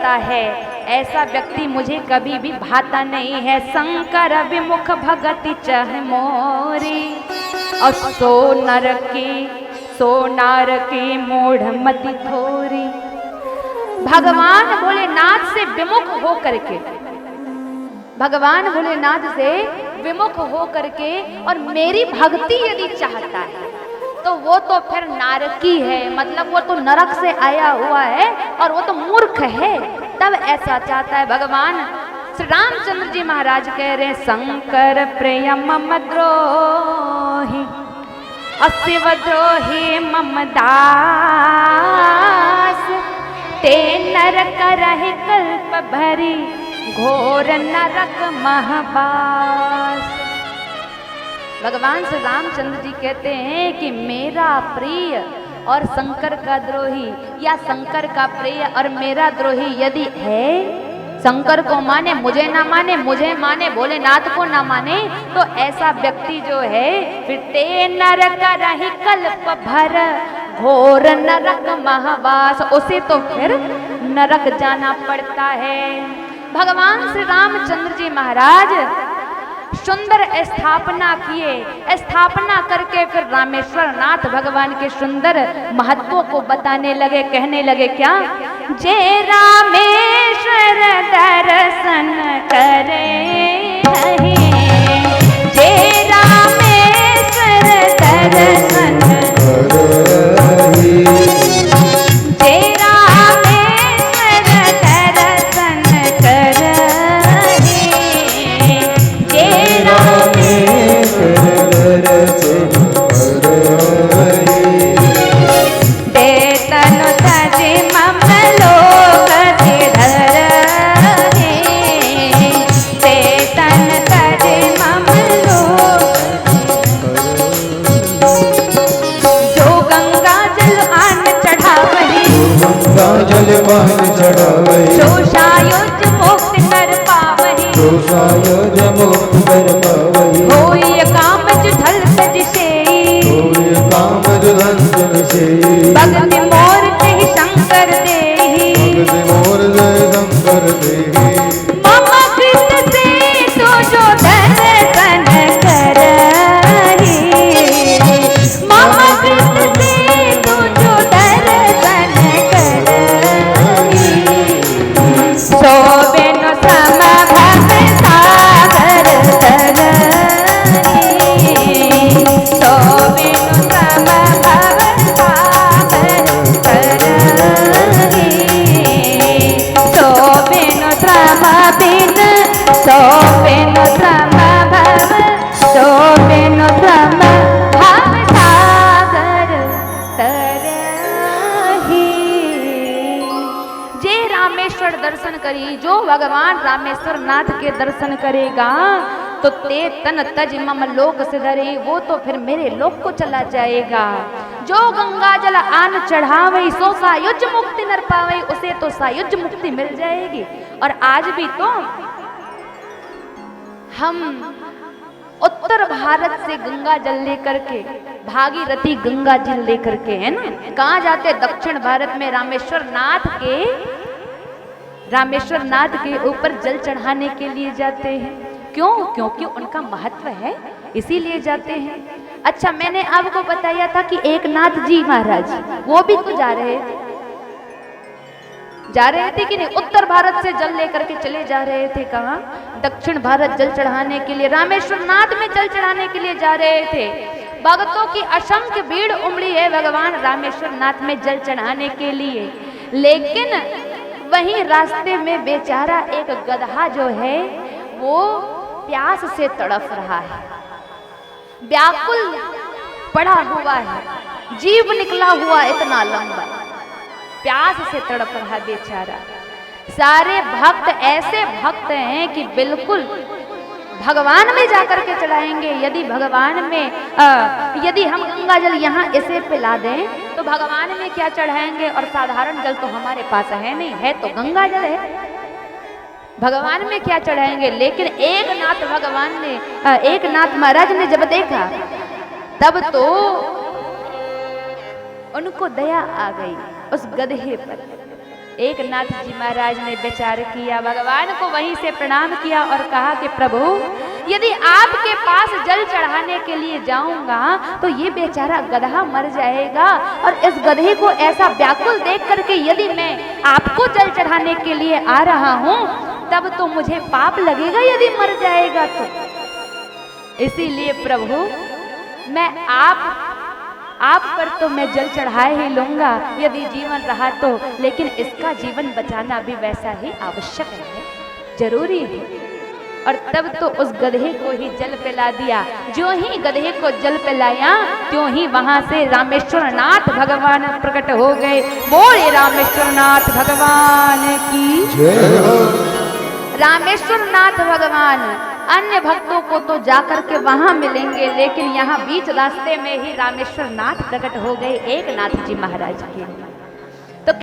करता है ऐसा व्यक्ति मुझे कभी भी भाता नहीं है। शंकर विमुख भगति चह मोरी और सोनार की मूढ़ मति थोरी। भगवान भोलेनाथ से विमुख हो करके, भगवान भोलेनाथ से विमुख हो करके और मेरी भक्ति यदि चाहता है तो वो तो फिर नारकी है, मतलब वो तो नरक से आया हुआ है और वो तो मूर्ख है। तब ऐसा चाहता है भगवान श्री रामचंद्र जी महाराज कह रहे हैं, शंकर प्रिय मम द्रोही अशिव द्रोही मम दास, ते नरक रहे कल्प भरी घोर नरक महबास। भगवान श्री रामचंद्र जी कहते हैं कि मेरा प्रिय और शंकर का द्रोही या शंकर का प्रिय और मेरा द्रोही यदि है, शंकर को माने मुझे ना माने, मुझे माने भोलेनाथ को ना माने, तो ऐसा व्यक्ति जो है फिर ते नरक रही कल्प भर घोर नरक महवास, उसे तो फिर नरक जाना पड़ता है। भगवान श्री रामचंद्र जी महाराज सुंदर स्थापना किए, स्थापना करके फिर रामेश्वर नाथ भगवान के सुंदर महत्वों को बताने लगे, कहने लगे क्या, जय रामेश्वर दर्शन करे जय रामेश्वर दर्शन जय रामेश्वर दर्शन कर जल बहन चढ़ावई, जोशायुज मुक्त कर पावही, जोशायुज मुक्त कर पावई, होय कामज ढल सज सेई, होय कामज ढल सज सेई, भगति मोर तेहि शंकर देहि, भगति मोर जय शंकर देहि, मम कृत से तो जो दर्शन करहि, मम कृत से तो जो दर्शन सो बेनो सम भव सागर तरहि, सो बेनो सम भव सागर तरहि, सो बेनो श्रम बिन, सो बेनो श्रम भव, सो बेनो श्रम भव सागर तरहि। जे रामेश्वर दर्शन करी, जो भगवान रामेश्वर नाथ के दर्शन करेगा तो ते तन तज मम लोक सिधरे, वो तो फिर मेरे लोक को चला जाएगा। जो गंगा जल आन चढ़ावई, सो सायुज मुक्ति नर पावई, उसे तो सायुज मुक्ति मिल जाएगी। और आज भी तो हम उत्तर भारत से गंगा जल लेकर के, भागीरथी गंगा जल लेकर के, है ना, कहाँ जाते, दक्षिण भारत में रामेश्वर नाथ के ऊपर जल चढ़ाने के लिए जाते हैं। क्यों? क्योंकि उनका महत्व है, इसीलिए जाते हैं। अच्छा, मैंने आपको बताया था कि एक नाथ जी महाराज वो भी तो जा रहे थे कि नहीं, उत्तर भारत से जल लेकर के चले जा रहे थे। कहाँ? दक्षिण भारत जल चढ़ाने के लिए, रामेश्वर नाथ में जल चढ़ाने के लिए जा रहे थे। भक्तों की असंख्य भीड़ उमड़ी है भगवान रामेश्वर नाथ में जल चढ़ाने के लिए, लेकिन वहीं रास्ते में बेचारा एक गधा जो है वो प्यास से तड़प रहा है, व्याकुल पड़ा हुआ है, जीव निकला हुआ इतना लंबा, प्यास से तड़प रहा बेचारा। सारे भक्त ऐसे भक्त हैं कि बिल्कुल भगवान में जाकर के चढ़ाएंगे। यदि भगवान में यदि हम गंगा जल यहाँ इसे पिला दें तो भगवान में क्या चढ़ाएंगे, और साधारण जल तो हमारे पास है नहीं, है तो गंगा जल है, भगवान में क्या चढ़ाएंगे। लेकिन एक नाथ भगवान ने, एक नाथ महाराज ने जब देखा तब तो उनको दया आ गई उस गधे पर। एक नाथ जी महाराज ने विचार किया, भगवान को वहीं से प्रणाम किया और कहा कि प्रभु यदि आपके पास जल चढ़ाने के लिए जाऊंगा तो ये बेचारा गधा मर जाएगा, और इस गधे को ऐसा व्याकुल देख करके यदि मैं आपको जल चढ़ाने के लिए आ रहा हूं तब तो मुझे पाप लगेगा यदि मर जाएगा तो। इसीलिए प्रभु मैं आप पर तो मैं जल चढ़ाए ही लूंगा यदि जीवन रहा तो, लेकिन इसका जीवन बचाना भी वैसा ही आवश्यक है, जरूरी है। और तब तो उस गधे को ही जल पिला दिया। जो ही गधे को जल पिलाया त्यों ही वहां से रामेश्वर नाथ भगवान प्रकट हो गए। बोले रामेश्वर नाथ भगवान की जय हो। रामेश्वर नाथ भगवान अन्य भक्तों को तो जाकर के वहां मिलेंगे, लेकिन यहाँ बीच रास्ते में ही रामेश्वर नाथ प्रकट हो गए एक नाथ जी महाराज के।